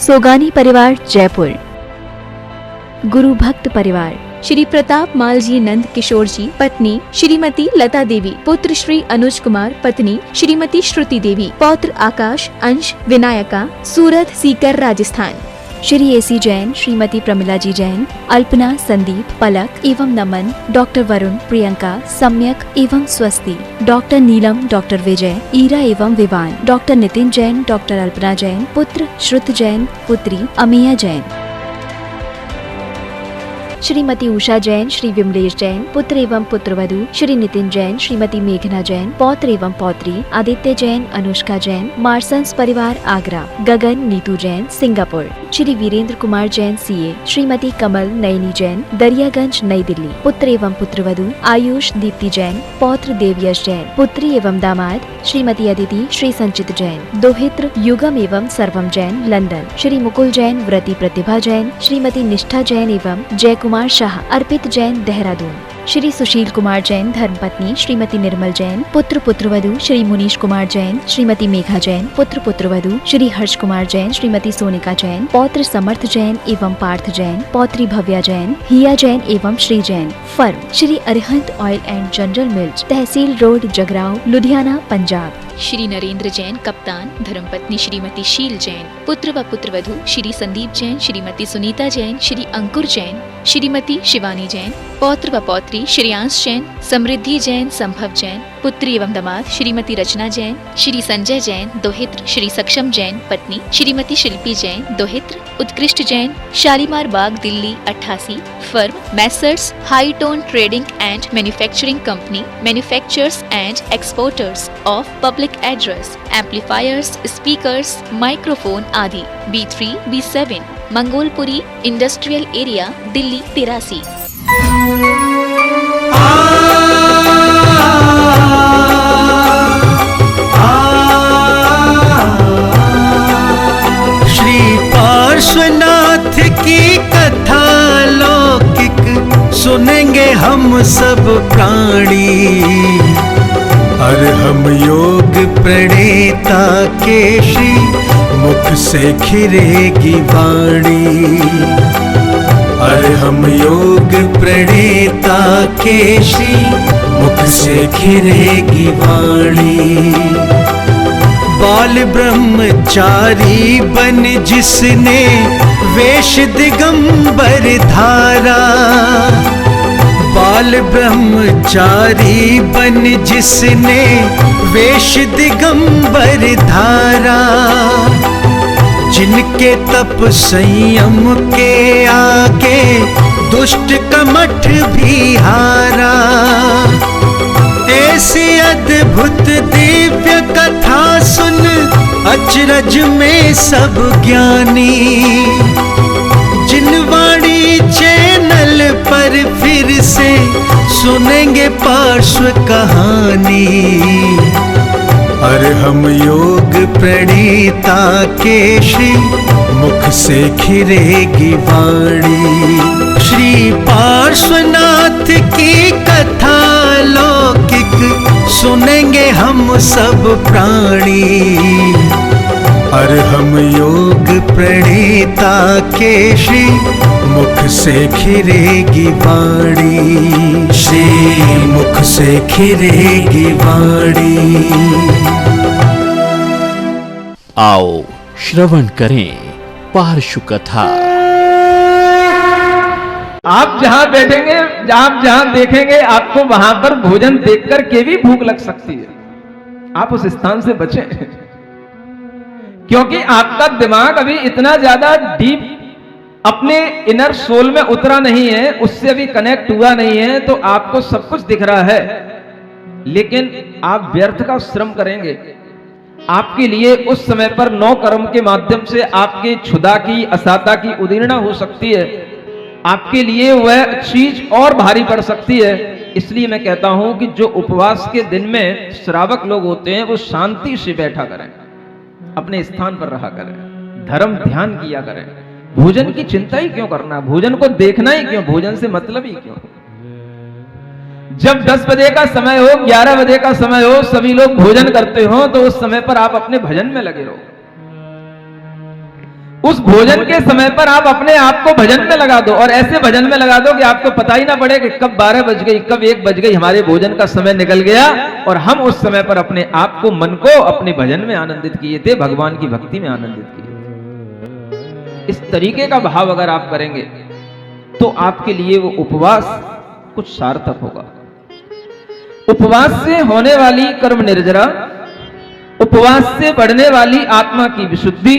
सोगानी परिवार जयपुर। गुरु भक्त परिवार श्री प्रताप माल जी नंद किशोर जी, पत्नी श्रीमती लता देवी, पुत्र श्री अनुज कुमार, पत्नी श्रीमती श्रुति देवी, पौत्र आकाश, अंश, विनायका, सूरत, सीकर, राजस्थान। श्री एसी जैन, श्रीमती प्रमिला जी जैन, अल्पना, संदीप, पलक एवं नमन, डॉक्टर वरुण, प्रियंका, सम्यक एवं स्वस्ति, डॉक्टर नीलम, डॉक्टर विजय, ईरा एवं विवान, डॉक्टर नितिन जैन, डॉक्टर अल्पना जैन, पुत्र श्रुत जैन, पुत्री अमिया जैन। श्रीमती उषा जैन, श्री विमलेश जैन, पुत्र एवं पुत्रवधू श्री नितिन जैन, श्रीमती मेघना जैन, पौत्र एवं पौत्री आदित्य जैन, अनुष्का जैन, मार्सन्स परिवार आगरा, गगन, नीतू जैन, सिंगापुर। श्री वीरेंद्र कुमार जैन, सीए, श्रीमती कमल नयनी जैन, दरियागंज, नई दिल्ली, पुत्र एवं पुत्रवधू आयुष, दीप्ति जैन, पौत्र देवयश जैन, पुत्री एवं दामाद श्रीमती अदिति, श्री संचित जैन, दोहित्र युगम एवं सर्वम जैन, लंदन। श्री मुकुल जैन, व्रती प्रतिभा जैन, श्रीमती निष्ठा जैन एवं जय कुमार शाह, अर्पित जैन, देहरादून। श्री सुशील कुमार जैन, धर्मपत्नी श्रीमती निर्मल जैन, पुत्र पुत्रवधू श्री मुनीश कुमार जैन, श्रीमती मेघा जैन, पुत्र पुत्रवधू श्री हर्ष कुमार जैन, श्रीमती सोनिका जैन, पौत्र समर्थ जैन एवं पार्थ जैन, पौत्री भव्या जैन, हिया जैन एवं Shri Jain. Firm Shri Arihant oil and general mills, तहसील रोड, जगराव, लुधियाना, पंजाब। श्री नरेंद्र जैन, कप्तान, धर्मपत्नी श्रीमती शील जैन, पुत्र व पुत्रवधू श्री संदीप जैन, श्रीमती सुनीता जैन, श्री अंकुर जैन, श्रीमती शिवानी जैन, पौत्र व पौत्री श्रेयांश जैन, समृद्धि जैन, संभव जैन, पुत्री एवं दामाद श्रीमती रचना जैन, श्री संजय जैन, दोहित्र श्री सक्षम जैन, पत्नी श्रीमती शिल्पी जैन, दोहित्र उत्कृष्ट Jain, Shalimar Bagh, Delhi 88। Firm messrs high tone trading and manufacturing company, manufacturers and exporters of public address, amplifiers, speakers, microphone आदि। B3, B7 Mangolpuri industrial area, Delhi 83। Shri Parshvanath की कथा लौकिक सुनेंगे हम सब प्राणी, और हम योग प्रणेता के श्री मुख से खिरेगी वाणी, और हम योग प्रणेता के श्री मुख से खिरेगी वाणी। बाल ब्रह्मचारी बन जिसने वेश दिगंबर धारा, बाल ब्रह्मचारी बन जिसने वेश दिगंबर धारा, जिनके तप संयम के आगे दुष्ट कमठ भी हारा। ऐसी अद्भुत दिव्य कथा सुन अचरज में सब ज्ञानी, जिनवाणी चैनल पर फिर से सुनेंगे पार्श्व कहानी, और हम योग प्रणेता के श्री मुख से खिरेगी वाणी। श्री पार्श्वनाथ की कथा लौकिक सुनेंगे हम सब प्राणी, और हम योग प्रणेता के श्री मुख से खिरेगी वाणी, श्री मुख से खिरेगी वाणी। आओ श्रवण करें पार्श्व कथा। आप जहां बैठेंगे, आप जहां देखेंगे, आपको वहां पर भोजन देखकर के भी भूख लग सकती है। आप उस स्थान से बचें, क्योंकि आपका दिमाग अभी इतना ज्यादा डीप अपने इनर सोल में उतरा नहीं है, उससे अभी कनेक्ट हुआ नहीं है, तो आपको सब कुछ दिख रहा है, लेकिन आप व्यर्थ का श्रम करेंगे। आपके लिए उस समय पर 9 कर्म के माध्यम से आपके क्षुधा की, असाता की उदीर्णा हो सकती है, आपके लिए वह चीज और भारी पड़ सकती है। इसलिए मैं कहता हूं कि जो उपवास के दिन में श्रावक लोग होते हैं वो शांति से बैठा करें, अपने स्थान पर रहा करें, धर्म ध्यान किया करें। भोजन की चिंता ही क्यों करना, भोजन को देखना ही क्यों, भोजन से मतलब ही क्यों। जब 10 बजे का समय हो, 11 बजे का समय हो, सभी लोग भोजन करते हो, तो उस समय पर आप अपने भजन में लगे रहो। उस भोजन के समय पर आप अपने आप को भजन में लगा दो, और ऐसे भजन में लगा दो कि आपको पता ही ना पड़े कि कब 12 बज गई, कब 1 बज गई, हमारे भोजन का समय निकल गया, और हम उस समय पर अपने आप को, मन को अपने भजन में आनंदित किए थे, भगवान की भक्ति में आनंदित किए। इस तरीके का भाव अगर आप करेंगे तो आपके लिए वो उपवास कुछ सार्थक होगा। उपवास से होने वाली कर्म निर्जरा, उपवास से बढ़ने वाली आत्मा की विशुद्धि,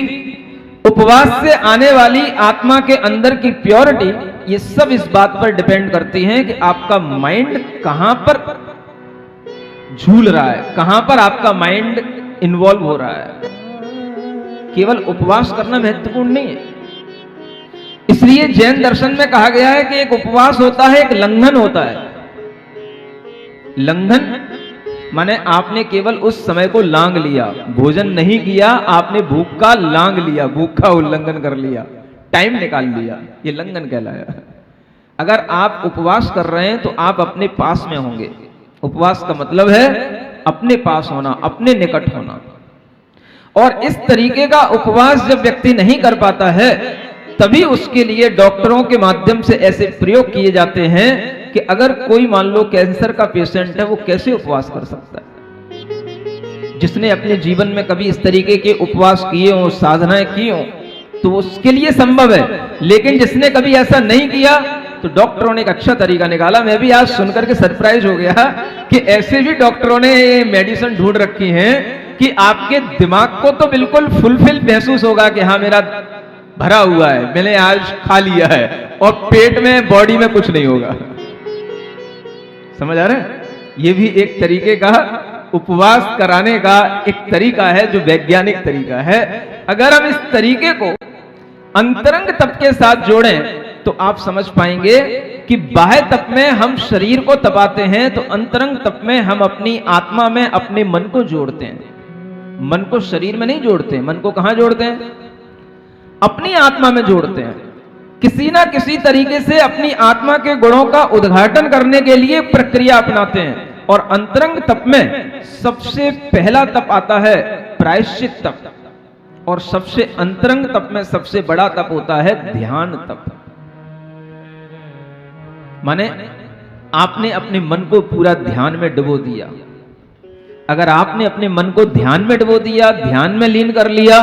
उपवास से आने वाली आत्मा के अंदर की प्योरिटी, ये सब इस बात पर डिपेंड करती हैं कि आपका माइंड कहां पर झूल रहा है, कहां पर आपका माइंड इन्वॉल्व हो रहा है। केवल उपवास करना महत्वपूर्ण नहीं है। इसलिए जैन दर्शन में कहा गया है कि एक उपवास होता है, एक लंघन होता है। लंघन माने आपने केवल उस समय को लांघ लिया, भोजन नहीं किया, आपने भूख का लांघ लिया, भूख का उल्लंघन कर लिया, टाइम निकाल लिया, ये लंघन कहलाया। अगर आप उपवास कर रहे हैं तो आप अपने पास में होंगे। उपवास का मतलब है अपने पास होना, अपने निकट होना। और इस तरीके का उपवास जब व्यक्ति नहीं कर पाता है, तभी उसके लिए डॉक्टरों के माध्यम से ऐसे प्रयोग किए जाते हैं कि अगर कोई मान लो कैंसर का पेशेंट है, वो कैसे उपवास कर सकता है। जिसने अपने जीवन में कभी इस तरीके के उपवास किए हो, साधनाएं की हो, तो उसके लिए संभव है। लेकिन जिसने कभी ऐसा नहीं किया, तो डॉक्टरों ने एक अच्छा तरीका निकाला। मैं भी आज सुनकर के सरप्राइज हो गया कि ऐसे भी डॉक्टरों ने ये मेडिसिन ढूंढ रखी है कि आपके दिमाग को तो बिल्कुल फुलफिल महसूस होगा कि हाँ मेरा भरा हुआ है, मैंने आज खा लिया है, और पेट में, बॉडी में कुछ नहीं होगा। समझ आ रहा है? ये भी एक तरीके का उपवास कराने का एक तरीका है, जो वैज्ञानिक तरीका है। अगर हम इस तरीके को अंतरंग तप के साथ जोड़ें तो आप समझ पाएंगे कि बाह्य तप में हम शरीर को तपाते हैं, तो अंतरंग तप में हम अपनी आत्मा में अपने मन को जोड़ते हैं। मन को शरीर में नहीं जोड़ते, मन को कहां जोड़ते हैं? अपनी आत्मा में जोड़ते हैं। किसी ना किसी तरीके से अपनी आत्मा के गुणों का उद्घाटन करने के लिए प्रक्रिया अपनाते हैं। और अंतरंग तप में सबसे पहला तप आता है प्रायश्चित तप, और सबसे अंतरंग तप में सबसे बड़ा तप होता है ध्यान तप। माने आपने अपने मन को पूरा ध्यान में डुबो दिया। अगर आपने अपने मन को ध्यान में डुबो दिया, ध्यान में लीन कर लिया,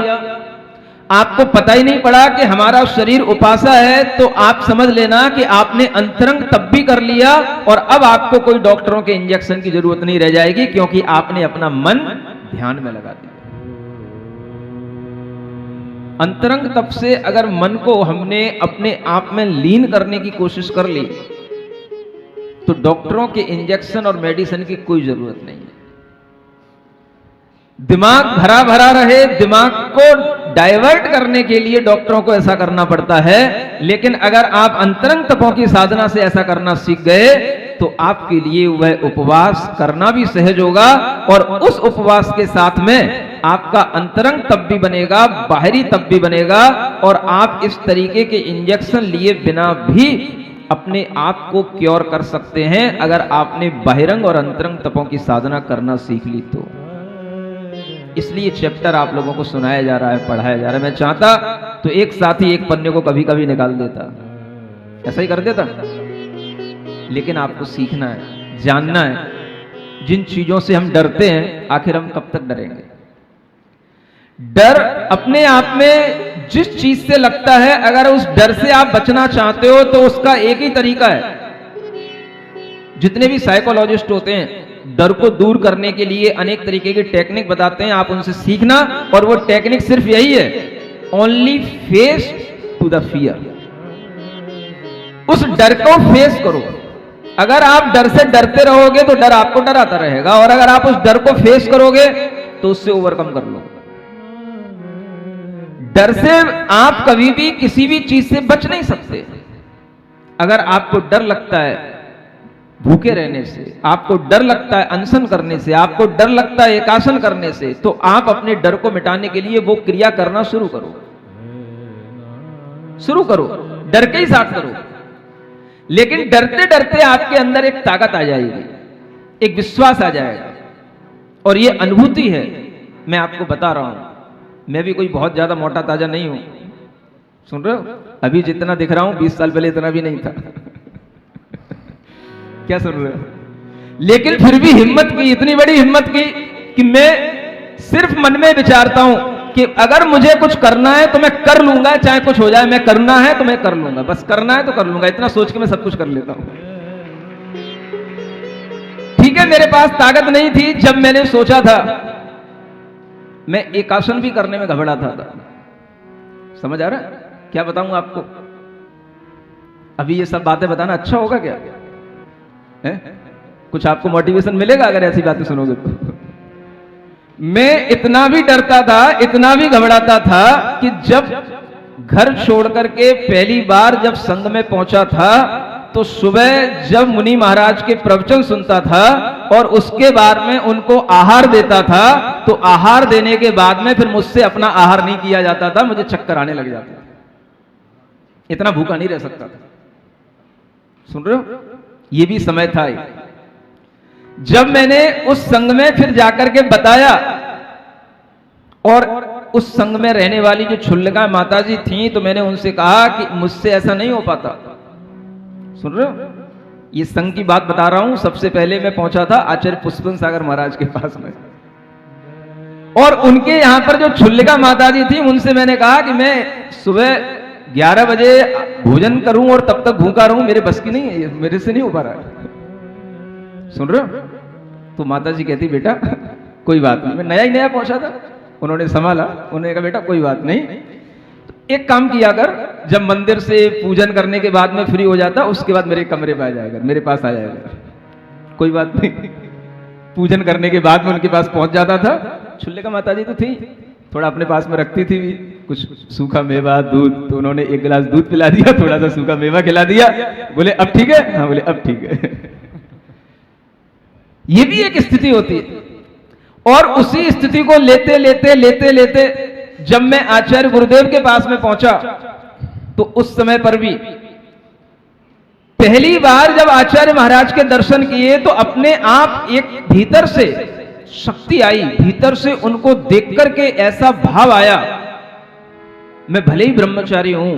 आपको पता ही नहीं पड़ा कि हमारा शरीर उपासा है, तो आप समझ लेना कि आपने अंतरंग तप भी कर लिया, और अब आपको कोई डॉक्टरों के इंजेक्शन की जरूरत नहीं रह जाएगी, क्योंकि आपने अपना मन ध्यान में लगा दिया। अंतरंग तप से अगर मन को हमने अपने आप में लीन करने की कोशिश कर ली, तो डॉक्टरों के इंजेक्शन और मेडिसिन की कोई जरूरत नहीं है। दिमाग भरा भरा रहे, दिमाग को डाइवर्ट करने के लिए डॉक्टरों को ऐसा करना पड़ता है। लेकिन अगर आप अंतरंग तपों की साधना से ऐसा करना सीख गए, तो आपके लिए वह उपवास करना भी सहज होगा, और उस उपवास के साथ में आपका अंतरंग तप भी बनेगा, बाहरी तप भी बनेगा, और आप इस तरीके के इंजेक्शन लिए बिना भी अपने आप को क्योर कर सकते हैं, अगर आपने बहिरंग और अंतरंग तपों की साधना करना सीख ली तो। इसलिए चैप्टर आप लोगों को सुनाया जा रहा है, पढ़ाया जा रहा है। मैं चाहता तो एक साथ ही एक पन्ने को कभी कभी निकाल देता, ऐसा ही कर देता, लेकिन आपको सीखना है, जानना है। जिन चीजों से हम डरते हैं, आखिर हम कब तक डरेंगे? डर अपने आप में जिस चीज से लगता है, अगर उस डर से आप बचना चाहते हो तो उसका एक ही तरीका है। जितने भी साइकोलॉजिस्ट होते हैं, डर को दूर करने के लिए अनेक तरीके की टेक्निक बताते हैं, आप उनसे सीखना। और वो टेक्निक सिर्फ यही है, only face to the fear. उस डर को फेस करो। अगर आप डर से डरते रहोगे तो डर आपको डराता रहेगा, और अगर आप उस डर को फेस करोगे तो उससे ओवरकम कर लो। डर से आप कभी भी किसी भी चीज से बच नहीं सकते। अगर आपको डर लगता है भूखे रहने से, आपको डर लगता है अनशन करने से, आपको डर लगता है एकासन करने से, तो आप अपने डर को मिटाने के लिए वो क्रिया करना शुरू करो। डर के ही साथ करो। लेकिन डरते डरते आपके अंदर एक ताकत आ जाएगी, एक विश्वास आ जाएगा, और ये अनुभूति है। मैं आपको बता रहा हूं, मैं भी कोई बहुत ज्यादा मोटा ताजा नहीं हूं, सुन रहे हो? अभी जितना दिख रहा हूं 20 साल पहले इतना भी नहीं था। क्या सुन रहे हो? लेकिन फिर भी हिम्मत की, इतनी बड़ी हिम्मत की कि मैं सिर्फ मन में विचारता हूं कि अगर मुझे कुछ करना है तो मैं कर लूंगा, चाहे कुछ हो जाए, मैं करना है तो मैं कर लूंगा, बस करना है तो कर लूंगा, इतना सोच के मैं सब कुछ कर लेता हूं। ठीक है, मेरे पास ताकत नहीं थी। जब मैंने सोचा था, मैं एक आसन भी करने में घबराता था। समझ आ रहा है? क्या बताऊं आपको? अभी ये सब बातें बताना अच्छा होगा क्या है? कुछ आपको मोटिवेशन मिलेगा अगर ऐसी बातें सुनोगे तो। मैं इतना भी डरता था, इतना भी घबराता था कि जब घर छोड़ करके पहली बार जब संघ में पहुंचा था तो सुबह जब मुनि महाराज के प्रवचन सुनता था और उसके बाद में उनको आहार देता था, तो आहार देने के बाद में फिर मुझसे अपना आहार नहीं किया जाता था, मुझे चक्कर आने लग जाते थे। इतना भूखा नहीं रह सकता था। सुन रहे हो? ये भी समय था। जब मैंने उस संघ में फिर जाकर के बताया और उस संघ में रहने वाली जो छुल्लका माताजी थी, तो मैंने उनसे कहा कि मुझसे ऐसा नहीं हो पाता। सुन रहे हो? ये संघ की बात बता रहा हूं। सबसे पहले मैं पहुंचा था आचार्य पुष्पन सागर महाराज के पास में, और उनके यहां पर जो छुल्लिका माताजी थी उनसे मैंने कहा कि मैं सुबह 11 बजे भोजन करूं और तब तक भूखा रहूं, मेरे बस की नहीं है, मेरे से नहीं हो पा रहा है। सुन रहे हो? तो माताजी कहती बेटा कोई बात नहीं। मैं नया ही नया पहुंचा था, उन्होंने संभाला, उन्होंने कहा बेटा कोई बात नहीं, एक काम किया कर, जब मंदिर से पूजन करने के बाद में फ्री हो जाता उसके बाद मेरे कमरे पे आ जाएगा, मेरे पास आ जाएगा। कोई बात नहीं। पूजन करने के बाद में उनके पास पहुंच जाता था। छुल्लिका माताजी तो थी, थोड़ा अपने पास में रखती थी भी, कुछ सूखा मेवा, दूध, तो उन्होंने एक गिलास दूध पिला दिया, थोड़ा सा सूखा मेवा खिला दिया, बोले अब ठीक है? हाँ, बोले अब ठीक है। ये भी एक स्थिति होती है। और उसी स्थिति को लेते लेते लेते लेते जब मैं आचार्य गुरुदेव के पास में पहुंचा, तो उस समय पर भी पहली बार जब आचार्य महाराज के दर्शन किए तो अपने आप एक भीतर से शक्ति आई, भीतर से उनको देख करके ऐसा भाव आया, मैं भले ही ब्रह्मचारी हूं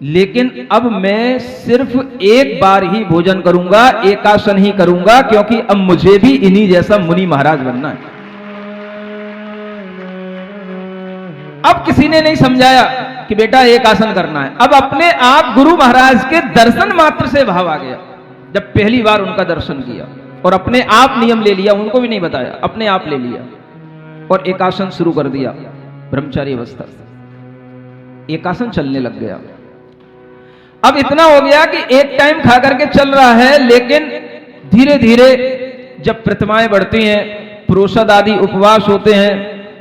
लेकिन अब मैं सिर्फ एक बार ही भोजन करूंगा, एकासन ही करूंगा, क्योंकि अब मुझे भी इन्हीं जैसा मुनि महाराज बनना है। अब किसी ने नहीं समझाया कि बेटा एक आसन करना है, अब अपने आप गुरु महाराज के दर्शन मात्र से भाव आ गया। जब पहली बार उनका दर्शन किया और अपने आप नियम ले लिया, उनको भी नहीं बताया, अपने आप ले लिया और एक आसन शुरू कर दिया। ब्रह्मचारी अवस्था से एक आसन चलने लग गया। अब इतना हो गया कि एक टाइम खा करके चल रहा है, लेकिन धीरे धीरे जब प्रतिमाएं बढ़ती हैं, प्रोषद आदि उपवास होते हैं,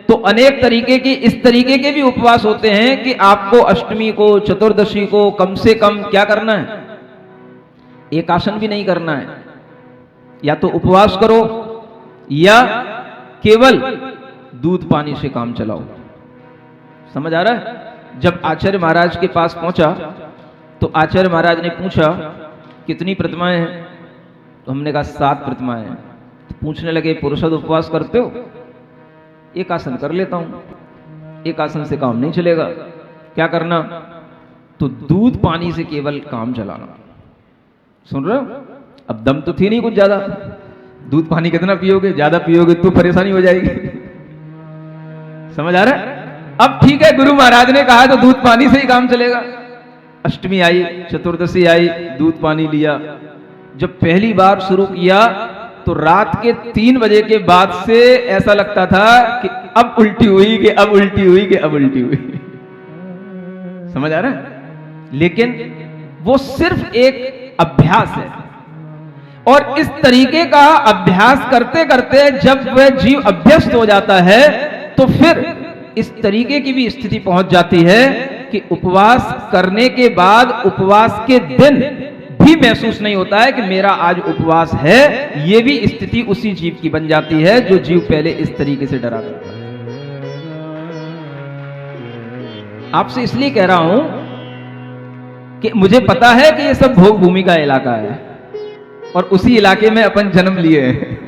तो अनेक तरीके की इस तरीके के भी उपवास होते हैं कि आपको अष्टमी को, चतुर्दशी को कम से कम क्या करना है? एक आसन भी नहीं करना है। या तो उपवास करो या केवल दूध पानी से काम चलाओ। समझ आ रहा है? जब आचार्य महाराज के पास पहुंचा तो आचार्य महाराज ने पूछा कितनी प्रतिमाएं हैं? तो हमने कहा 7 प्रतिमाएं हैं। तो पूछने लगे पुरुषद उपवास करते हो? एक आसन कर लेता हूं। एक आसन से काम नहीं चलेगा, क्या करना? तो दूध पानी से केवल काम चलाना। सुन रहे हो? अब दम तो थी नहीं कुछ ज्यादा, दूध पानी कितना पियोगे? ज्यादा पियोगे तो परेशानी हो जाएगी। समझ आ रहा है? अब ठीक है, गुरु महाराज ने कहा तो दूध पानी से ही काम चलेगा। अष्टमी आई, चतुर्दशी आई, दूध पानी लिया। जब पहली बार शुरू किया तो रात के 3 बजे के बाद से ऐसा लगता था कि अब उल्टी हुई, कि अब उल्टी हुई, कि अब उल्टी हुई। समझ आ रहा है? लेकिन वो सिर्फ एक अभ्यास है, और इस तरीके का अभ्यास करते करते जब वह जीव अभ्यस्त हो जाता है तो फिर इस तरीके की भी स्थिति पहुंच जाती है कि उपवास करने के बाद उपवास के दिन भी महसूस नहीं होता है कि मेरा आज उपवास है। यह भी स्थिति उसी जीव की बन जाती है जो जीव पहले इस तरीके से डरा करता है। आपसे इसलिए कह रहा हूं कि मुझे पता है कि यह सब भोग भूमि का इलाका है और उसी इलाके में अपन जन्म लिए हैं।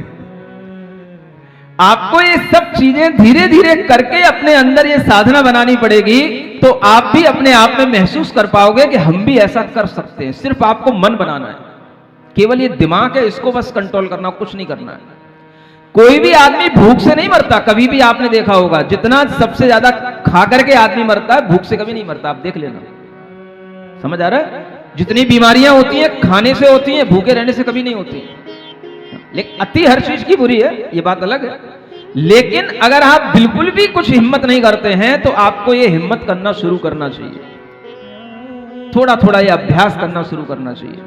आपको ये सब चीजें धीरे धीरे करके अपने अंदर ये साधना बनानी पड़ेगी, तो आप भी अपने आप में महसूस कर पाओगे कि हम भी ऐसा कर सकते हैं। सिर्फ आपको मन बनाना है, केवल ये दिमाग है, इसको बस कंट्रोल करना, कुछ नहीं करना है। कोई भी आदमी भूख से नहीं मरता, कभी भी आपने देखा होगा। जितना सबसे ज्यादा खा करके आदमी मरता है, भूख से कभी नहीं मरता, आप देख लेना। समझ आ रहा है? जितनी बीमारियां होती हैं खाने से होती हैं, भूखे रहने से कभी नहीं होती। लेकिन अति हर चीज की बुरी है, ये बात अलग है। लेकिन अगर आप बिल्कुल भी कुछ हिम्मत नहीं करते हैं तो आपको ये हिम्मत करना शुरू करना चाहिए, थोड़ा थोड़ा ये अभ्यास करना शुरू करना चाहिए।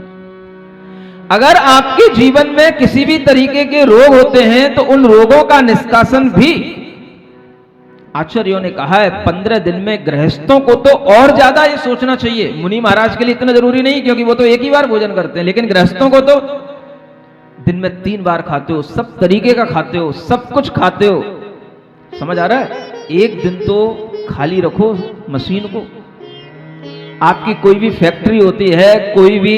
अगर आपके जीवन में किसी भी तरीके के रोग होते हैं तो उन रोगों का निष्कासन भी आचार्यों ने कहा है 15 दिन में। गृहस्थों को तो और ज्यादा ये सोचना चाहिए, मुनि महाराज के लिए इतना जरूरी नहीं क्योंकि वो तो एक ही बार भोजन करते हैं, लेकिन गृहस्थों को तो दिन में 3 बार खाते हो, सब तरीके का खाते हो, सब कुछ खाते हो। समझ आ रहा है? एक दिन तो खाली रखो मशीन को। आपकी कोई भी फैक्ट्री होती है, कोई भी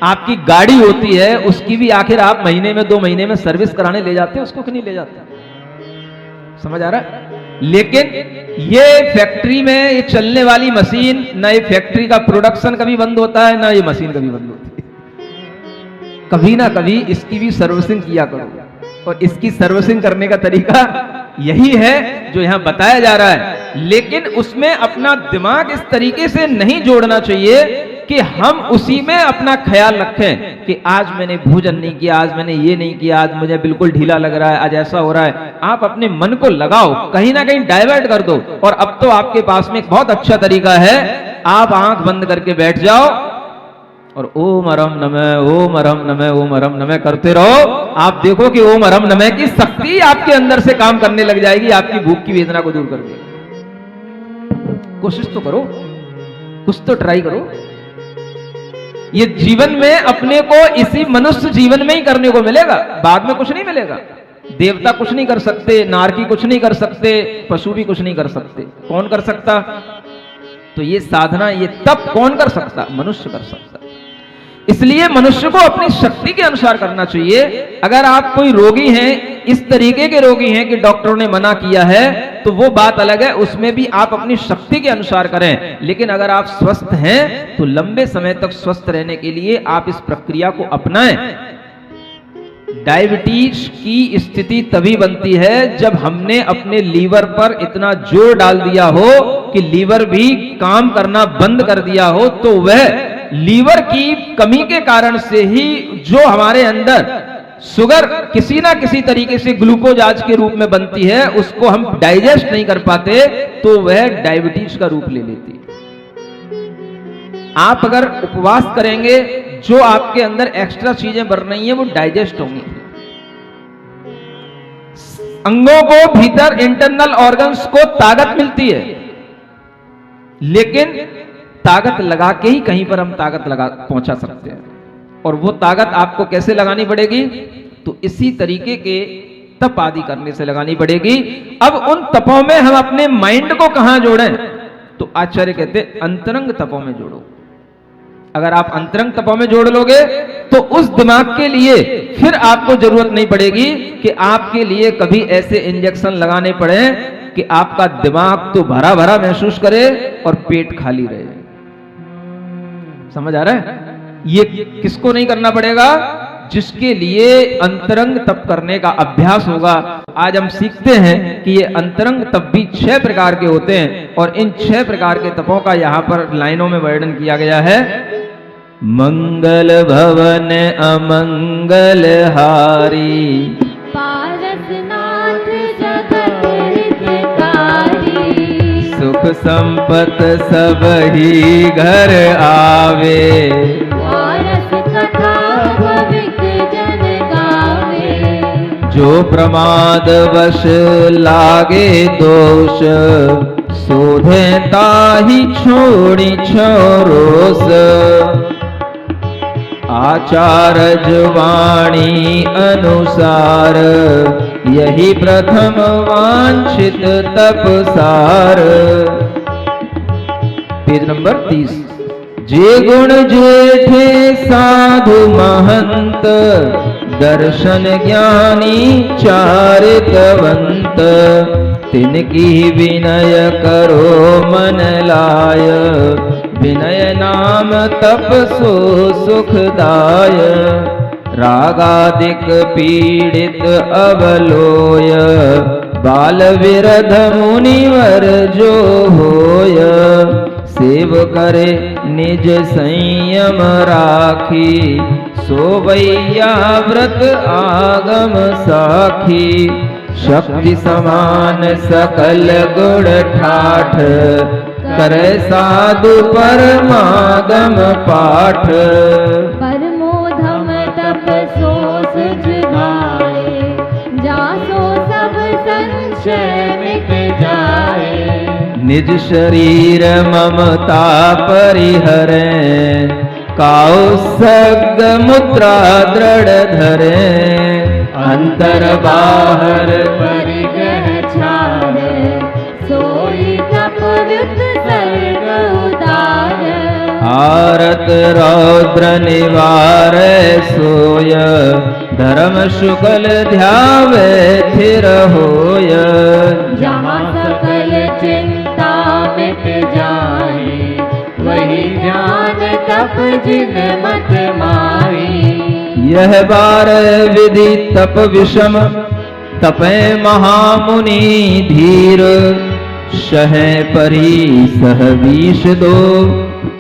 आपकी गाड़ी होती है, उसकी भी आखिर आप महीने में 2 महीने में सर्विस कराने ले जाते हो, उसको क्यों नहीं ले जाते? समझ आ रहा है? लेकिन ये फैक्ट्री में ये चलने वाली मशीन, ना ये फैक्ट्री का प्रोडक्शन कभी बंद होता है, ना ये मशीन कभी बंद होती है। कभी ना कभी इसकी भी सर्विसिंग किया करो, और इसकी सर्विसिंग करने का तरीका यही है जो यहां बताया जा रहा है। लेकिन उसमें अपना दिमाग इस तरीके से नहीं जोड़ना चाहिए कि हम उसी में अपना ख्याल रखें कि आज मैंने भोजन नहीं किया, आज मैंने ये नहीं किया, आज मुझे बिल्कुल ढीला लग रहा है, आज ऐसा हो रहा है। आप अपने मन को लगाओ, कहीं ना कहीं डाइवर्ट कर दो। और अब तो आपके पास में एक बहुत अच्छा तरीका है, आप आंख बंद करके बैठ जाओ और ओम अरम नमः, ओम अरम नमः, ओम अरम नमः करते रहो। आप देखो कि ओम अरम नमः की शक्ति आपके अंदर से काम करने लग जाएगी, आपकी भूख की वेदना को दूर कर देगी। कोशिश तो करो, कुछ तो ट्राई करो। ये जीवन में अपने को इसी मनुष्य जीवन में ही करने को मिलेगा, बाद में कुछ नहीं मिलेगा। देवता कुछ नहीं कर सकते, नारकी कुछ नहीं कर सकते, पशु भी कुछ नहीं कर सकते। कौन कर सकता? तो ये साधना, ये तप कौन कर सकता? मनुष्य कर सकता। इसलिए मनुष्य को अपनी शक्ति के अनुसार करना चाहिए। अगर आप कोई रोगी हैं, इस तरीके के रोगी हैं कि डॉक्टरों ने मना किया है, तो वो बात अलग है, उसमें भी आप अपनी शक्ति के अनुसार करें। लेकिन अगर आप स्वस्थ हैं तो लंबे समय तक स्वस्थ रहने के लिए आप इस प्रक्रिया को अपनाएं। डायबिटीज की स्थिति तभी बनती है जब हमने अपने लीवर पर इतना जोर डाल दिया हो कि लीवर भी काम करना बंद कर दिया हो। तो वह लीवर की कमी के कारण से ही जो हमारे अंदर शुगर किसी ना किसी तरीके से ग्लूकोज आज के रूप में बनती है, उसको हम डाइजेस्ट नहीं कर पाते, तो वह डायबिटीज का रूप ले लेती है। आप अगर उपवास करेंगे, जो आपके अंदर एक्स्ट्रा चीजें बन रही हैं वो डाइजेस्ट होंगी। अंगों को भीतर, इंटरनल ऑर्गन्स को ताकत मिलती है, लेकिन ताकत लगा के ही कहीं पर हम ताकत लगा पहुंचा सकते हैं। और वो ताकत आपको कैसे लगानी पड़ेगी? तो इसी तरीके के तप आदि करने से लगानी पड़ेगी। अब उन तपों में हम अपने माइंड को कहां जोड़ें? तो आचार्य कहते हैं अंतरंग तपों में जोड़ो। अगर आप अंतरंग तपों में जोड़ लोगे तो उस दिमाग के लिए फिर आपको जरूरत नहीं पड़ेगी कि आपके लिए कभी ऐसे इंजेक्शन लगाने पड़े कि आपका दिमाग तो भरा भरा महसूस करे और पेट खाली रहे। समझ आ रहा है? ये किसको नहीं करना पड़ेगा? जिसके लिए अंतरंग तप करने का अभ्यास होगा। आज हम सीखते हैं कि ये अंतरंग तप भी 6 प्रकार के होते हैं, और इन 6 प्रकार के तपों का यहां पर लाइनों में वर्णन किया गया है। मंगल भवन अमंगल हारी, पारसनाथ जगत हितकारी, सुख संपत सब ही घर आवे, पारस कथा भविक जन गावे, जो प्रमाद वश लागे दोष, शोधे ताहि छोड़ी छोरोस, आचार्य वाणी अनुसार, यही प्रथम वांछित तपसार। Page number 30। जे गुण जेठे साधु महंत, दर्शन ज्ञानी चारितवंत, तिनकी विनय करो मन लाय, विनय नाम तप सो सुखदाय। रागादिक पीड़ित अवलोय, बाल विरध मुनिवर जो होय। सेव करे निज संयम राखी, सोवैया व्रत आगम साखी। शक्ति समान सकल गुण ठाठ, करे साधु परमागम पाठ। परमोधम तप सो सुझाए, जासो सब संशय मिट जाए। निज शरीर ममता परिहरे, काउ सग मुद्रा दृढ़ धरे। अंतर बाहर परिग्रह छार, सोई तप विद सर्ग उदार। आरत रौद्र निवार सोय, धर्म शुक्ल ध्यावे थिर होय। जहाँ सकल चिंता मिट जाए, वही ध्यान तप जिन मत माई। यह बार विधि तप विषम, तपे महामुनि धीर। शहे परी सह विष दो,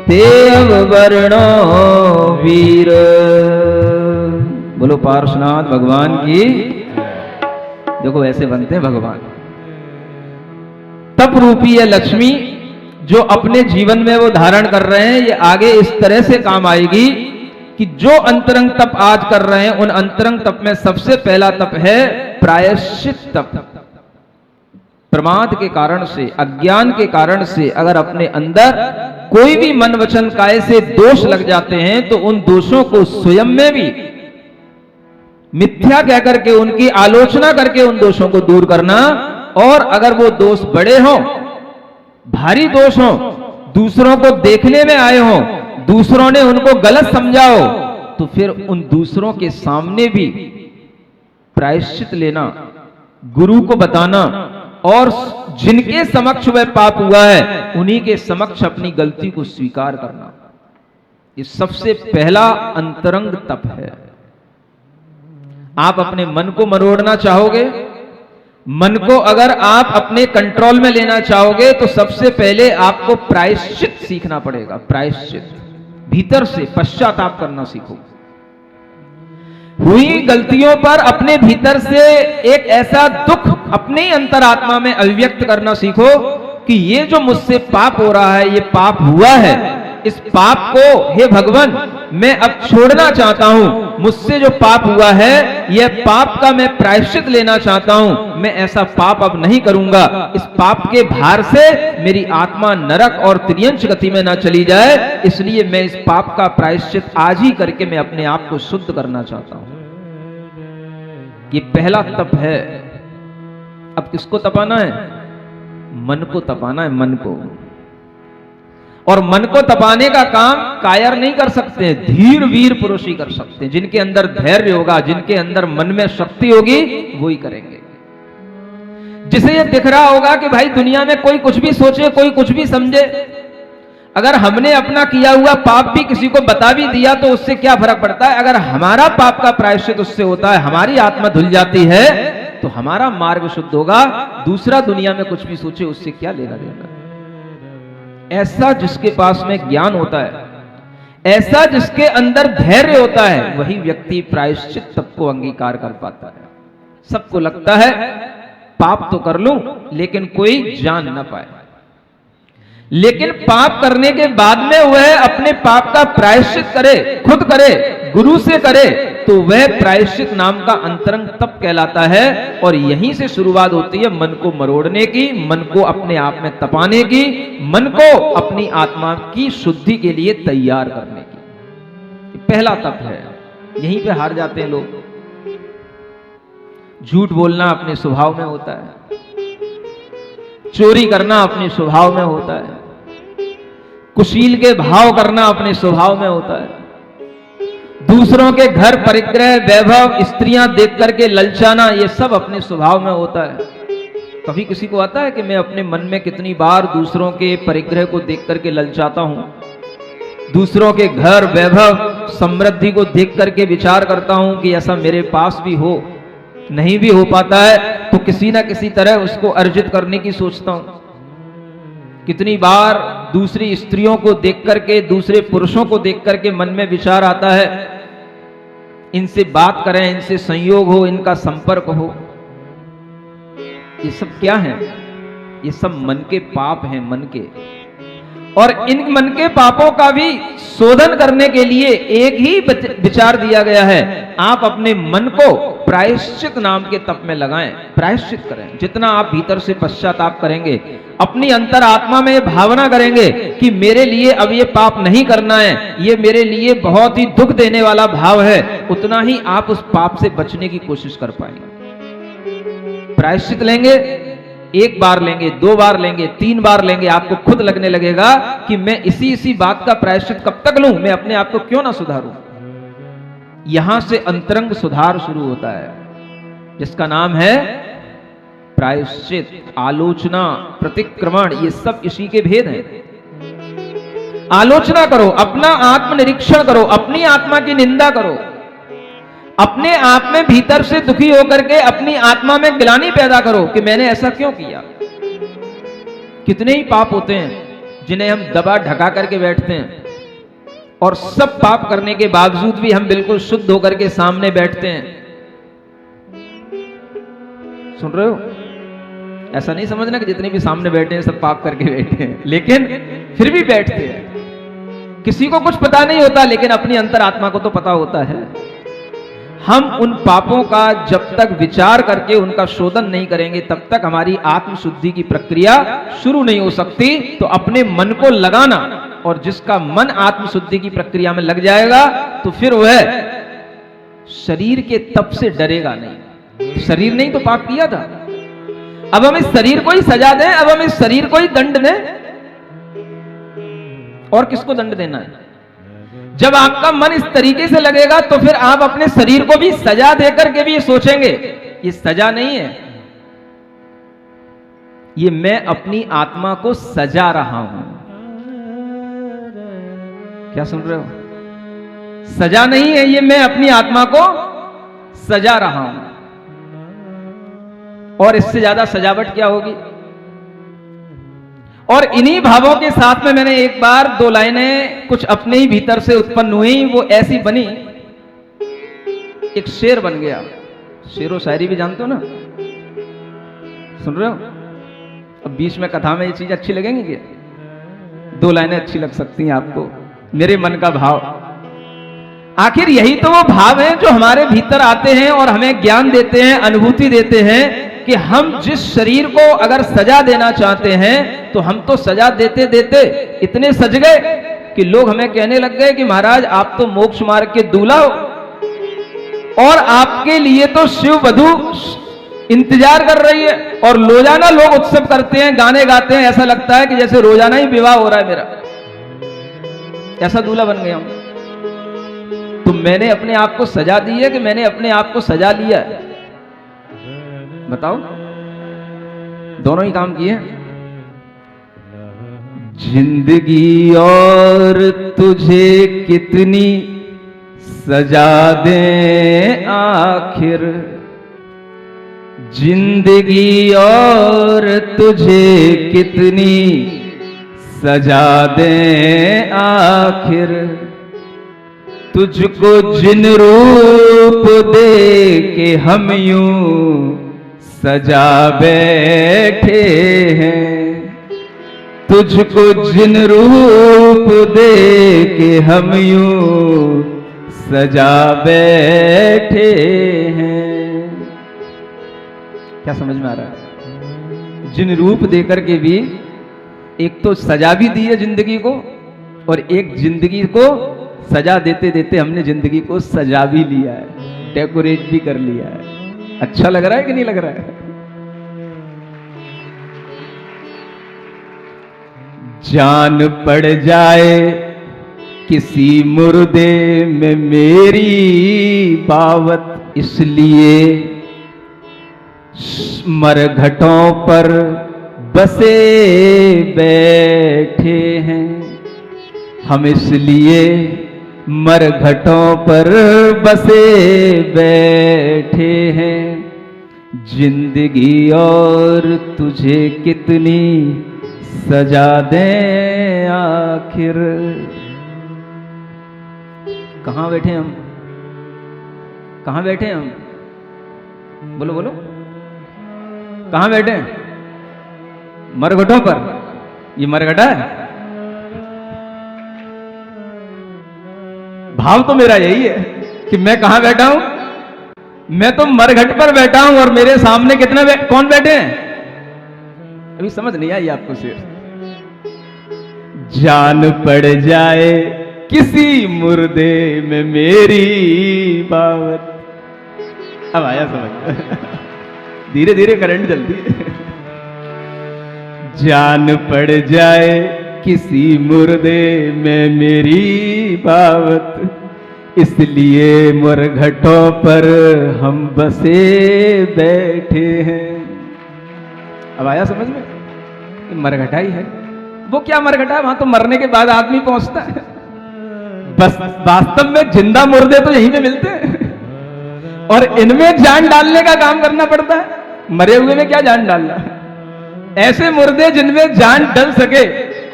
ते अववर्णो वीर। बोलो पार्श्वनाथ भगवान की। देखो ऐसे बनते हैं भगवान। तप रूपी है लक्ष्मी जो अपने जीवन में वो धारण कर रहे हैं, ये आगे इस तरह से काम आएगी कि जो अंतरंग तप आज कर रहे हैं, उन अंतरंग तप में सबसे पहला तप है प्रायश्चित तप। प्रमाद के कारण से, अज्ञान के कारण से अगर अपने अंदर कोई भी मन वचन काय से दोष लग जाते हैं, तो उन दोषों को स्वयं में भी मिथ्या कह करके, उनकी आलोचना करके उन दोषों को दूर करना। और अगर वो दोष बड़े हों, भारी दोष हों, दूसरों को देखने में आए हों, दूसरों ने उनको गलत समझा हो, तो फिर उन दूसरों के सामने भी प्रायश्चित लेना, गुरु को बताना, और जिनके समक्ष वह पाप हुआ है उन्हीं के समक्ष अपनी गलती को स्वीकार करना। ये सबसे पहला अंतरंग तप है। आप अपने मन को मरोड़ना चाहोगे, मन को अगर आप अपने कंट्रोल में लेना चाहोगे, तो सबसे पहले आपको प्रायश्चित सीखना पड़ेगा। प्रायश्चित भीतर से पश्चाताप करना सीखो। हुई गलतियों पर अपने भीतर से एक ऐसा दुख अपने ही अंतरात्मा में अभिव्यक्त करना सीखो कि ये जो मुझसे पाप हो रहा है, ये पाप हुआ है, इस पाप को हे भगवान मैं अब छोड़ना चाहता हूं। मुझसे जो पाप हुआ है, यह पाप का मैं प्रायश्चित लेना चाहता हूं। मैं ऐसा पाप अब नहीं करूंगा। इस पाप के भार से मेरी आत्मा नरक और त्रियंच गति में ना चली जाए, इसलिए मैं इस पाप का प्रायश्चित आज ही करके मैं अपने आप को शुद्ध करना चाहता हूं। ये पहला तप है। अब किसको तपाना है? मन को तपाना है, मन को। और मन को तपाने का काम कायर नहीं कर सकते, धीर वीर पुरुष ही कर सकते हैं। जिनके अंदर धैर्य होगा, जिनके अंदर मन में शक्ति होगी, वो ही करेंगे। जिसे ये दिख रहा होगा कि भाई दुनिया में कोई कुछ भी सोचे, कोई कुछ भी समझे, अगर हमने अपना किया हुआ पाप भी किसी को बता भी दिया तो उससे क्या फर्क पड़ता है। अगर हमारा पाप का प्रायश्चित उससे होता है, हमारी आत्मा धुल जाती है, तो हमारा मार्ग शुद्ध होगा। दूसरा दुनिया में कुछ भी सोचे, उससे क्या लेना देना। ऐसा जिसके पास में ज्ञान होता है, ऐसा जिसके अंदर धैर्य होता है, वही व्यक्ति प्रायश्चित तप को अंगीकार कर पाता है। सबको लगता है पाप तो कर लूं लेकिन कोई जान ना पाए, लेकिन पाप करने के बाद में वह अपने पाप का प्रायश्चित करे, खुद करे, गुरु से करे, तो वह प्रायश्चित नाम का अंतरंग तप कहलाता है। और यहीं से शुरुआत होती है मन को मरोड़ने की, मन को अपने आप में तपाने की, मन को अपनी आत्मा की शुद्धि के लिए तैयार करने की। पहला तप है। यहीं पे हार जाते हैं लोग। झूठ बोलना अपने स्वभाव में होता है, चोरी करना अपने स्वभाव में होता है, कुशील के भाव करना अपने स्वभाव में होता है, दूसरों के घर परिग्रह वैभव स्त्रियां देख करके ललचाना, ये सब अपने स्वभाव में होता है। कभी किसी को आता है कि मैं अपने मन में कितनी बार दूसरों के परिग्रह को देख करके ललचाता हूं, दूसरों के घर वैभव समृद्धि को देख करके विचार करता हूं कि ऐसा मेरे पास भी हो, नहीं भी हो पाता है तो किसी ना किसी तरह उसको अर्जित करने की सोचता हूं। कितनी बार दूसरी स्त्रियों को देख करके, दूसरे पुरुषों को देख करके मन में विचार आता है इनसे बात करें, इनसे संयोग हो, इनका संपर्क हो। ये सब क्या है? ये सब मन के पाप हैं, मन के। और इन मन के पापों का भी शोधन करने के लिए एक ही विचार दिया गया है, आप अपने मन को प्रायश्चित नाम के तप में लगाएं, प्रायश्चित करें। जितना आप भीतर से पश्चाताप करेंगे, अपनी अंतर आत्मा में भावना करेंगे कि मेरे लिए अब ये पाप नहीं करना है, ये मेरे लिए बहुत ही दुख देने वाला भाव है, उतना ही आप उस पाप से बचने की कोशिश कर पाएंगे। प्रायश्चित लेंगे, एक बार लेंगे, 2 बार लेंगे, 3 बार लेंगे, आपको खुद लगने लगेगा कि मैं इसी बात का प्रायश्चित कब तक लूं, मैं अपने आप को क्यों ना सुधारूं। यहां से अंतरंग सुधार शुरू होता है, जिसका नाम है प्रायश्चित, आलोचना, प्रतिक्रमण। ये सब इसी के भेद हैं। आलोचना करो, अपना आत्मनिरीक्षण करो, अपनी आत्मा की निंदा करो, अपने आप में भीतर से दुखी होकर के अपनी आत्मा में ग्लानि पैदा करो कि मैंने ऐसा क्यों किया। कितने ही पाप होते हैं जिन्हें हम दबा ढका करके बैठते हैं, और सब पाप करने के बावजूद भी हम बिल्कुल शुद्ध होकर के सामने बैठते हैं। सुन रहे हो? ऐसा नहीं समझना कि जितने भी सामने बैठे हैं सब पाप करके बैठे हैं, लेकिन फिर भी बैठते हैं। किसी को कुछ पता नहीं होता, लेकिन अपनी अंतरात्मा को तो पता होता है। हम उन पापों का जब तक विचार करके उनका शोधन नहीं करेंगे, तब तक हमारी आत्मशुद्धि की प्रक्रिया शुरू नहीं हो सकती। तो अपने मन को लगाना, और जिसका मन आत्मशुद्धि की प्रक्रिया में लग जाएगा तो फिर वह शरीर के तप से डरेगा नहीं। शरीर नहीं तो पाप किया था, अब हम इस शरीर को ही सजा दें, अब हम इस शरीर को ही दंड दें, और किसको दंड देना है? जब आपका मन इस तरीके से लगेगा तो फिर आप अपने शरीर को भी सजा देकर के भी ये सोचेंगे, ये सजा नहीं है, ये मैं अपनी आत्मा को सजा रहा हूं। क्या सुन रहे हो? सजा नहीं है, ये मैं अपनी आत्मा को सजा रहा हूं। और इससे ज्यादा सजावट क्या होगी? और इन्हीं भावों के साथ में मैंने एक बार 2 लाइनें कुछ अपने ही भीतर से उत्पन्न हुई, वो ऐसी बनी, एक शेर बन गया। शेरो शायरी भी जानते हो ना? सुन रहे हो? अब बीच में कथा में ये चीज अच्छी लगेंगी क्या? 2 लाइनें अच्छी लग सकती हैं आपको। मेरे मन का भाव, आखिर यही तो वो भाव हैं जो हमारे भीतर आते हैं और हमें ज्ञान देते हैं, अनुभूति देते हैं कि हम जिस शरीर को अगर सजा देना चाहते हैं तो हम तो सजा देते देते इतने सज गए कि लोग हमें कहने लग गए कि महाराज आप तो मोक्ष मार्ग के दूल्हा हो, और आपके लिए तो शिव वधू इंतजार कर रही है, और रोजाना लोग उत्सव करते हैं, गाने गाते हैं, ऐसा लगता है कि जैसे रोजाना ही विवाह हो रहा है मेरा। ऐसा दूल्हा बन गया हूं। तो मैंने अपने आप को सजा दी है कि मैंने अपने आप को सजा लिया है? बताओ, दोनों ही काम किए। जिंदगी और तुझे कितनी सजा दें आखिर, जिंदगी और तुझे कितनी सजा दें आखिर, तुझको जिन रूप दे के हम यूं सजा बैठे हैं, तुझको जिन रूप दे के हम यूं सजा बैठे हैं। क्या समझ में आ रहा है? जिन रूप देकर के भी एक तो सजा भी दी है जिंदगी को, और एक जिंदगी को सजा देते देते हमने जिंदगी को सजा भी लिया है, डेकोरेट भी कर लिया है। अच्छा लग रहा है कि नहीं लग रहा है? जान पड़ जाए किसी मुर्दे में मेरी बावत, इसलिए मरघटों पर बसे बैठे हैं हम, इसलिए मरघटों पर बसे बैठे हैं। जिंदगी और तुझे कितनी सजा दें आखिर। कहाँ बैठे हम, कहाँ बैठे हम? बोलो बोलो, कहाँ बैठे हैं? मरघटों पर। ये मरघटा है? भाव तो मेरा यही है कि मैं कहां बैठा हूं? मैं तो मरघट पर बैठा हूं और मेरे सामने कितने कौन बैठे हैं? अभी समझ नहीं आई आपको सिर्फ। जान पड़ जाए किसी मुर्दे में मेरी बावत। अब आया समझ। धीरे धीरे करंट चलती है। जान पड़ जाए किसी मुर्दे में मेरी बावत, इसलिए मरघटों पर हम बसे बैठे हैं। अब आया समझ में? मरघटा ही है। वो क्या मरघटा है? वहां तो मरने के बाद आदमी पहुंचता है। बस वास्तव में जिंदा मुर्दे तो यहीं पे मिलते हैं और इनमें जान डालने का काम करना पड़ता है। मरे हुए में क्या जान डालना? ऐसे मुर्दे जिनमें जान डल सके,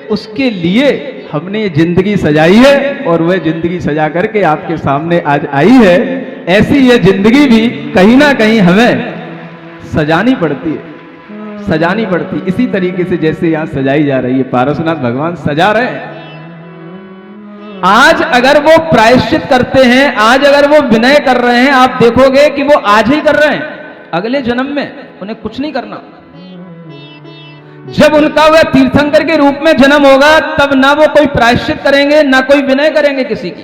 उसके लिए हमने ये जिंदगी सजाई है और वह जिंदगी सजा करके आपके सामने आज आई है। ऐसी ये जिंदगी भी कहीं ना कहीं हमें सजानी पड़ती है, सजानी पड़ती। इसी तरीके से जैसे यहां सजाई जा रही है, पारसनाथ भगवान सजा रहे हैं। आज अगर वो प्रायश्चित करते हैं, आज अगर वो विनय कर रहे हैं, आप देखोगे कि वो आज ही कर रहे हैं, अगले जन्म में उन्हें कुछ नहीं करना। जब उनका वह तीर्थंकर के रूप में जन्म होगा, तब ना वो कोई प्रायश्चित करेंगे, ना कोई विनय करेंगे किसी की।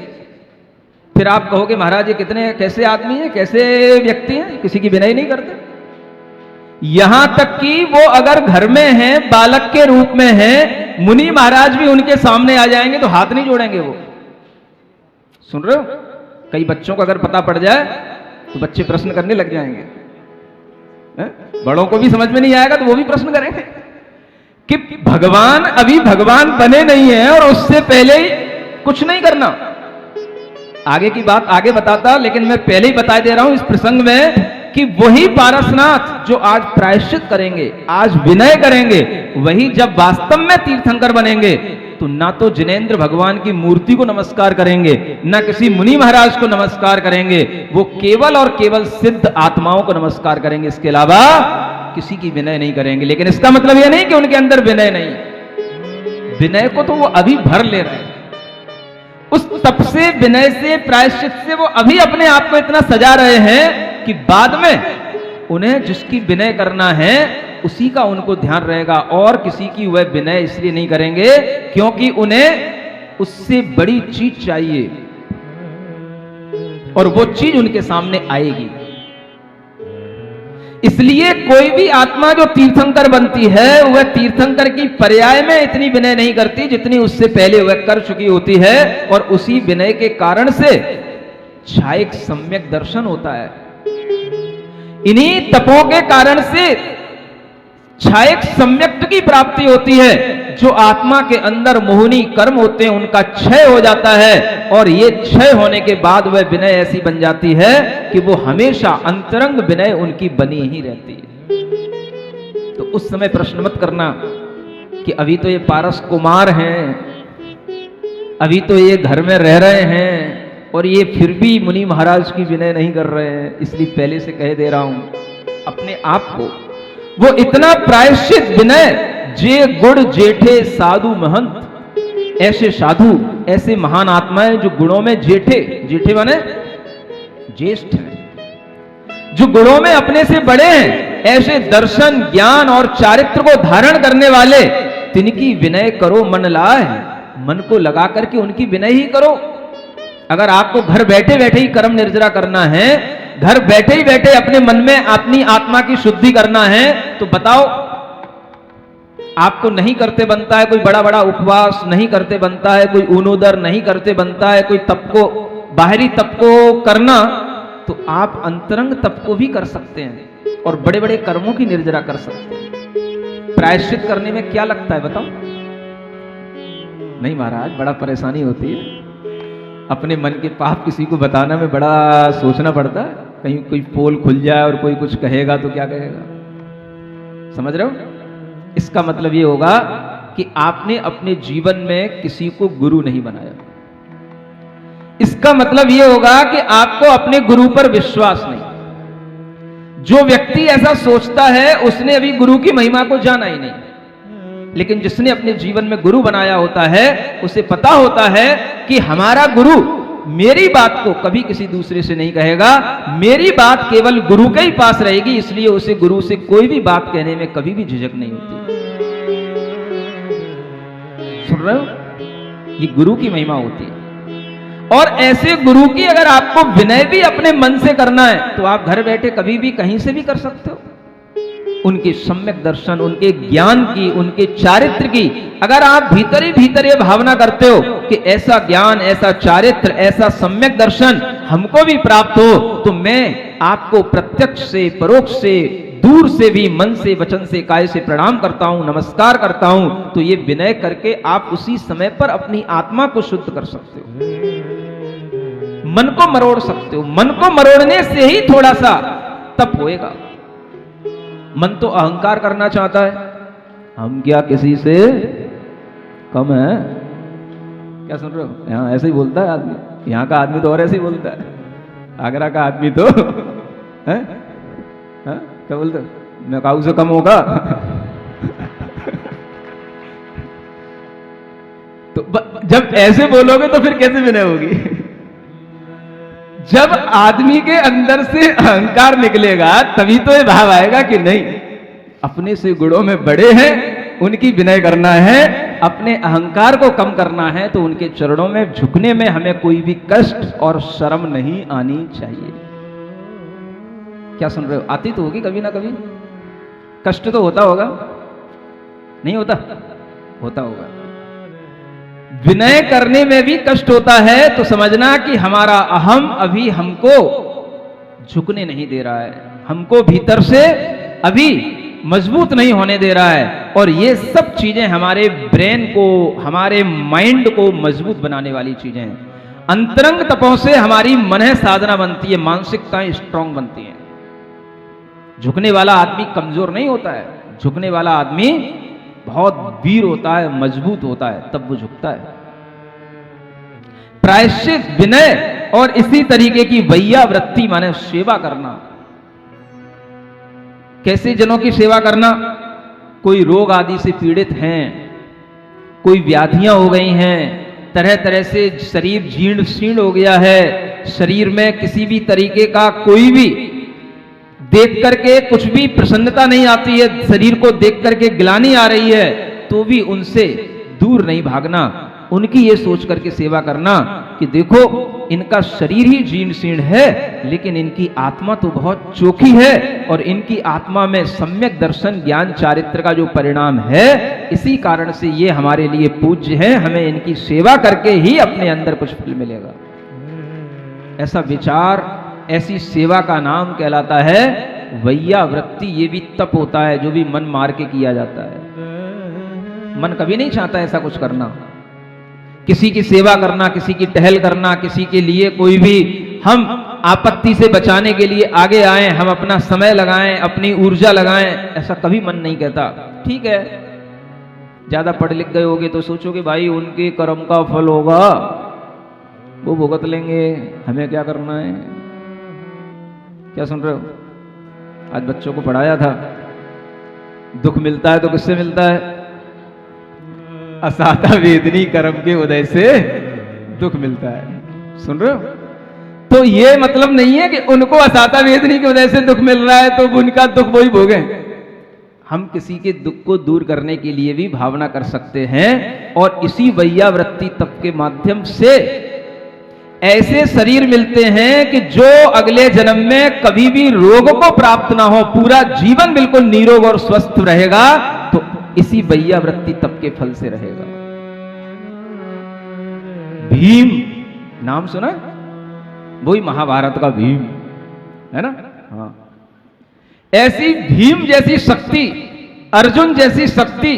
फिर आप कहोगे महाराज ये कितने कैसे आदमी है, कैसे व्यक्ति हैं, किसी की विनय नहीं करते। यहां तक कि वो अगर घर में हैं, बालक के रूप में हैं, मुनि महाराज भी उनके सामने आ जाएंगे तो हाथ नहीं जोड़ेंगे वो। सुन रहे हो? कई बच्चों को अगर पता पड़ जाए तो बच्चे प्रश्न करने लग जाएंगे। बड़ों को भी समझ में नहीं आएगा तो वो भी प्रश्न करेंगे कि भगवान अभी भगवान बने नहीं है और उससे पहले ही कुछ नहीं करना। आगे की बात आगे बताता, लेकिन मैं पहले ही बता दे रहा हूं इस प्रसंग में कि वही पारसनाथ जो आज प्रायश्चित करेंगे, आज विनय करेंगे, वही जब वास्तव में तीर्थंकर बनेंगे तो ना तो जिनेंद्र भगवान की मूर्ति को नमस्कार करेंगे, ना किसी मुनि महाराज को नमस्कार करेंगे। वो केवल और केवल सिद्ध आत्माओं को नमस्कार करेंगे, इसके अलावा किसी की विनय नहीं करेंगे। लेकिन इसका मतलब यह नहीं कि उनके अंदर विनय नहीं, विनय को तो वो अभी भर ले रहे हैं। उस तप से, विनय से, प्रायश्चित से वो अभी अपने आप को इतना सजा रहे हैं कि बाद में उन्हें जिसकी विनय करना है उसी का उनको ध्यान रहेगा, और किसी की वह विनय इसलिए नहीं करेंगे क्योंकि उन्हें उससे बड़ी चीज चाहिए और वो चीज उनके सामने आएगी। इसलिए कोई भी आत्मा जो तीर्थंकर बनती है वह तीर्थंकर की पर्याय में इतनी विनय नहीं करती जितनी उससे पहले वह कर चुकी होती है, और उसी विनय के कारण से छायक सम्यक दर्शन होता है। इन्हीं तपों के कारण से छायक सम्यक्त की प्राप्ति होती है। जो आत्मा के अंदर मोहनी कर्म होते हैं उनका क्षय हो जाता है, और ये क्षय होने के बाद वह विनय ऐसी बन जाती है कि वो हमेशा अंतरंग विनय उनकी बनी ही रहती है। तो उस समय प्रश्न मत करना कि अभी तो ये पारस कुमार हैं, अभी तो ये घर में रह रहे हैं और ये फिर भी मुनि महाराज की विनय नहीं कर रहे हैं। इसलिए पहले से कह दे रहा हूं अपने आप को, वो इतना प्रायश्चित विनय जे गुण जेठे साधु महंत, ऐसे साधु, ऐसे महान आत्माएं जो गुणों में जेठे, जेठे माने ज्येष्ठ हैं, जो गुणों में अपने से बड़े हैं, ऐसे दर्शन, ज्ञान और चारित्र को धारण करने वाले, तिनकी विनय करो मन लाए। मन को लगा करके उनकी विनय ही करो। अगर आपको घर बैठे बैठे ही कर्म निर्जरा करना है, घर बैठे ही बैठे अपने मन में अपनी आत्मा की शुद्धि करना है, तो बताओ आपको नहीं करते बनता है कोई बड़ा बड़ा उपवास, नहीं करते बनता है कोई ऊनोदर, नहीं करते बनता है कोई तप को, बाहरी तप को करना, तो आप अंतरंग तप को भी कर सकते हैं। और बड़े बड़े कर्मों की निर्जरा कर सकते हैं। प्रायश्चित करने में क्या लगता है बताओ? नहीं महाराज, बड़ा परेशानी होती है। अपने मन के पाप किसी को बताना में बड़ा सोचना पड़ता है। कहीं कोई पोल खुल जाए और कोई कुछ कहेगा तो क्या कहेगा, समझ रहे हो? इसका मतलब ये होगा कि आपने अपने जीवन में किसी को गुरु नहीं बनाया। इसका मतलब ये होगा कि आपको अपने गुरु पर विश्वास नहीं। जो व्यक्ति ऐसा सोचता है उसने अभी गुरु की महिमा को जाना ही नहीं। लेकिन जिसने अपने जीवन में गुरु बनाया होता है उसे पता होता है कि हमारा गुरु मेरी बात को कभी किसी दूसरे से नहीं कहेगा, मेरी बात केवल गुरु के ही पास रहेगी, इसलिए उसे गुरु से कोई भी बात कहने में कभी भी झिझक नहीं होती। सुन रहे हो? ये गुरु की महिमा होती है। और ऐसे गुरु की अगर आपको विनय भी अपने मन से करना है तो आप घर बैठे कभी भी कहीं से भी कर सकते हो। उनके सम्यक दर्शन, उनके ज्ञान की, उनके चारित्र की अगर आप भीतर ही भीतर ये भावना करते हो कि ऐसा ज्ञान, ऐसा चारित्र, ऐसा सम्यक दर्शन हमको भी प्राप्त हो, तो मैं आपको प्रत्यक्ष से, परोक्ष से, दूर से भी, मन से, वचन से, काय से प्रणाम करता हूं, नमस्कार करता हूं। तो ये विनय करके आप उसी समय पर अपनी आत्मा को शुद्ध कर सकते हो, मन को मरोड़ सकते हो। मन को मरोड़ने से ही थोड़ा सा तप होएगा। मन तो अहंकार करना चाहता है, हम क्या किसी से कम है, क्या सुन रहे हो? यहाँ ऐसे ही बोलता है आदमी, यहाँ का आदमी तो और ऐसे ही बोलता है, आगरा का आदमी तो है क्या बोलते हो? मैं काऊ से कम होगा तो जब ऐसे बोलोगे तो फिर कैसे विनय होगी? जब आदमी के अंदर से अहंकार निकलेगा तभी तो ये भाव आएगा कि नहीं, अपने से गुणों में बड़े हैं, उनकी विनय करना है, अपने अहंकार को कम करना है, तो उनके चरणों में झुकने में हमें कोई भी कष्ट और शर्म नहीं आनी चाहिए। क्या सुन रहे हो? आती तो होगी कभी ना कभी, कष्ट तो होता होगा, नहीं होता? होता होगा। विनय करने में भी कष्ट होता है तो समझना कि हमारा अहम अभी हमको झुकने नहीं दे रहा है, हमको भीतर से अभी मजबूत नहीं होने दे रहा है। और ये सब चीजें हमारे ब्रेन को, हमारे माइंड को मजबूत बनाने वाली चीजें हैं। अंतरंग तपों से हमारी मन साधना बनती है, मानसिकताएं स्ट्रांग बनती हैं। झुकने वाला आदमी कमजोर नहीं होता है, झुकने वाला आदमी बहुत वीर होता है, मजबूत होता है, तब वो झुकता है। प्रायश्चित, विनय और इसी तरीके की वैया वृत्ति माने सेवा करना। कैसे जनों की सेवा करना? कोई रोग आदि से पीड़ित हैं, कोई व्याधियां हो गई हैं, तरह तरह से शरीर जीर्ण शीर्ण हो गया है, शरीर में किसी भी तरीके का कोई भी देख करके कुछ भी प्रसन्नता नहीं आती है, शरीर को देख करके ग्लानि आ रही है, तो भी उनसे दूर नहीं भागना, उनकी ये सोच करके सेवा करना कि देखो इनका शरीर ही जीर्ण शीर्ण है लेकिन इनकी आत्मा तो बहुत चोखी है, और इनकी आत्मा में सम्यक दर्शन, ज्ञान, चारित्र का जो परिणाम है, इसी कारण से ये हमारे लिए पूज्य है, हमें इनकी सेवा करके ही अपने अंदर कुछ फल मिलेगा। ऐसा विचार, ऐसी सेवा का नाम कहलाता है वैया वृत्ति। ये भी तप होता है जो भी मन मार के किया जाता है। मन कभी नहीं चाहता ऐसा कुछ करना, किसी की सेवा करना, किसी की टहल करना, किसी के लिए कोई भी हम आपत्ति से बचाने के लिए आगे आए, हम अपना समय लगाएं, अपनी ऊर्जा लगाएं, ऐसा कभी मन नहीं कहता। ठीक है, ज्यादा पढ़ लिख गए होगे तो सोचोगे भाई उनके कर्म का फल होगा, वो भुगत लेंगे, हमें क्या करना है। क्या सुन रहे हो? आज बच्चों को पढ़ाया था, दुख मिलता है तो किससे मिलता है? असाता वेदनी कर्म के उदय से दुख मिलता है। सुन रहे हो? तो ये मतलब नहीं है कि उनको असाता वेदनी के उदय से दुख मिल रहा है तो उनका दुख वही भोगे। हम किसी के दुख को दूर करने के लिए भी भावना कर सकते हैं, और इसी वैया वृत्ति तप के माध्यम से ऐसे शरीर मिलते हैं कि जो अगले जन्म में कभी भी रोग को प्राप्त ना हो, पूरा जीवन बिल्कुल निरोग और स्वस्थ रहेगा, तो इसी वैया वृत्ति तप के फल से रहेगा। भीम नाम सुना? वही महाभारत का भीम है ना? हाँ, ऐसी भीम जैसी शक्ति, अर्जुन जैसी शक्ति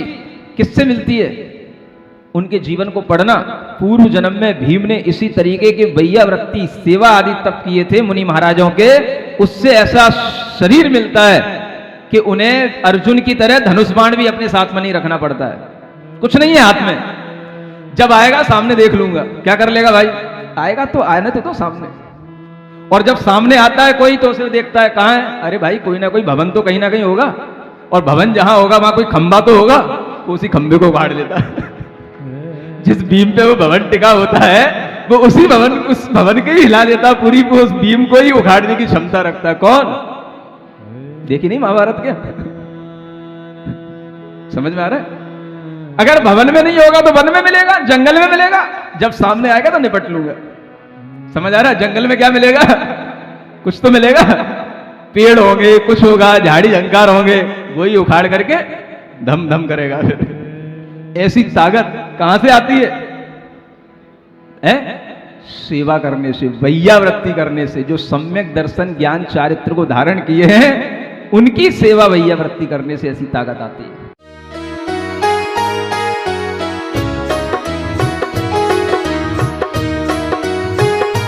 किससे मिलती है? उनके जीवन को पढ़ना। पूर्व जन्म में भीम ने इसी तरीके के वैयावृत्ति, सेवा आदि तप किए थे मुनि महाराजों के, उससे ऐसा शरीर मिलता है कि उन्हें अर्जुन की तरह धनुष बाण भी अपने साथ में नहीं रखना पड़ता है। कुछ नहीं है हाथ में, जब आएगा सामने देख लूंगा। क्या कर लेगा भाई? आएगा तो आने तो सामने। और जब सामने आता है कोई तो उसे देखता है, कहां है? अरे भाई कोई ना कोई भवन तो कहीं ना कहीं होगा, और भवन जहां होगा वहां कोई खंबा तो होगा, वो उसी खंबे को उखाड़ लेता है। जिस भीम पे वो भवन टिका होता है वो उस भवन के ही हिला देता, पूरी वो उस भीम को ही उखाड़ने की क्षमता रखता है। कौन? देखी नहीं महाभारत क्या? समझ में आ रहा है? अगर भवन में नहीं होगा तो वन में मिलेगा, जंगल में मिलेगा, जब सामने आएगा तो निपट लूंगा। समझ आ रहा है? जंगल में क्या मिलेगा? कुछ तो मिलेगा, पेड़ होंगे, कुछ होगा, झाड़ी झंकार होंगे, वही उखाड़ करके धम धम करेगा। ऐसी ताकत कहां से आती है? सेवा करने से, वैयावृत्ति करने से। जो सम्यक दर्शन ज्ञान चारित्र को धारण किए हैं उनकी सेवा वैयावृत्ति करने से ऐसी ताकत आती है।